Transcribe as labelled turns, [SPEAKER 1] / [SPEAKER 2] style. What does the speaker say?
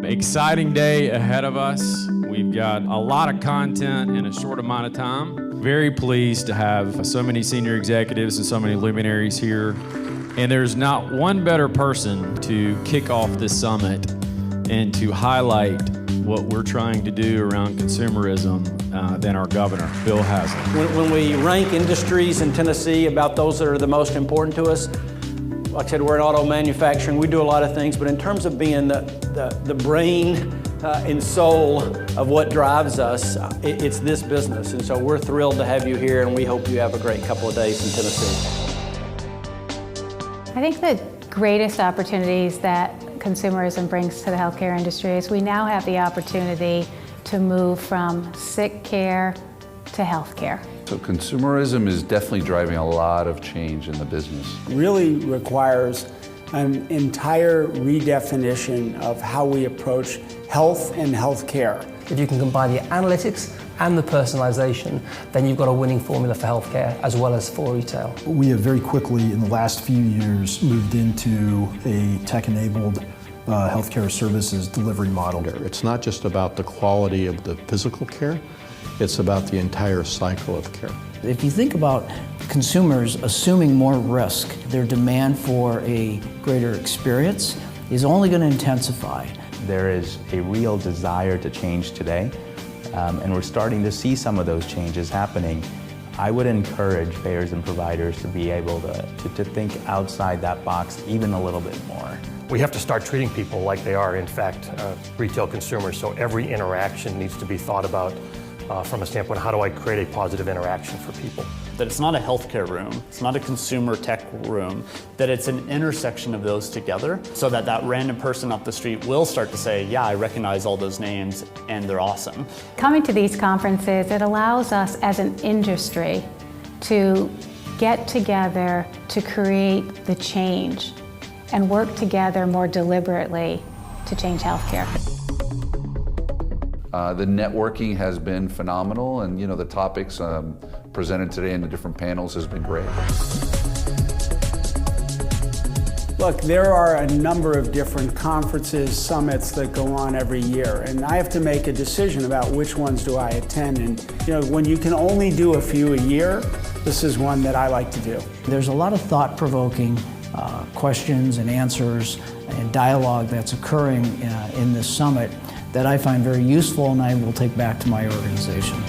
[SPEAKER 1] Exciting day ahead of us. We've got a lot of content in a short amount of time. Very pleased to have so many senior executives and so many luminaries here. And there's not one better person to kick off this summit and to highlight what we're trying to do around consumerism than our governor, Bill Haslam.
[SPEAKER 2] When we rank industries in Tennessee about those that are the most important to us, like I said, we're in auto manufacturing, we do a lot of things, but in terms of being the brain and soul of what drives us, it's this business. And so we're thrilled to have you here, and we hope you have a great couple of days in Tennessee.
[SPEAKER 3] I think the greatest opportunities that consumerism brings to the healthcare industry is we now have the opportunity to move from sick care to healthcare.
[SPEAKER 4] So consumerism is definitely driving a lot of change in the business.
[SPEAKER 5] Really requires an entire redefinition of how we approach health and healthcare.
[SPEAKER 6] If you can combine the analytics and the personalization, then you've got a winning formula for healthcare as well as for retail.
[SPEAKER 7] We have very quickly, in the last few years, moved into a tech-enabled healthcare services delivery model.
[SPEAKER 8] It's not just about the quality of the physical care, it's about the entire cycle of care.
[SPEAKER 9] If you think about consumers assuming more risk, their demand for a greater experience is only going to intensify.
[SPEAKER 10] There is a real desire to change today, and we're starting to see some of those changes happening. I would encourage payers and providers to be able to think outside that box even a little bit more.
[SPEAKER 11] We have to start treating people like they are, in fact, retail consumers, so every interaction needs to be thought about from a standpoint, how do I create a positive interaction for people?
[SPEAKER 12] That it's not a healthcare room, it's not a consumer tech room, that it's an intersection of those together so that that random person off the street will start to say, yeah, I recognize all those names and they're awesome.
[SPEAKER 3] Coming to these conferences, it allows us as an industry to get together to create the change and work together more deliberately to change healthcare.
[SPEAKER 4] The networking has been phenomenal, and the topics presented today in the different panels has been great.
[SPEAKER 5] Look, there are a number of different conferences, summits that go on every year, and I have to make a decision about which ones do I attend. And when you can only do a few a year, this is one that I like to do.
[SPEAKER 9] There's a lot of thought-provoking questions and answers and dialogue that's occurring in this summit that I find very useful and I will take back to my organization.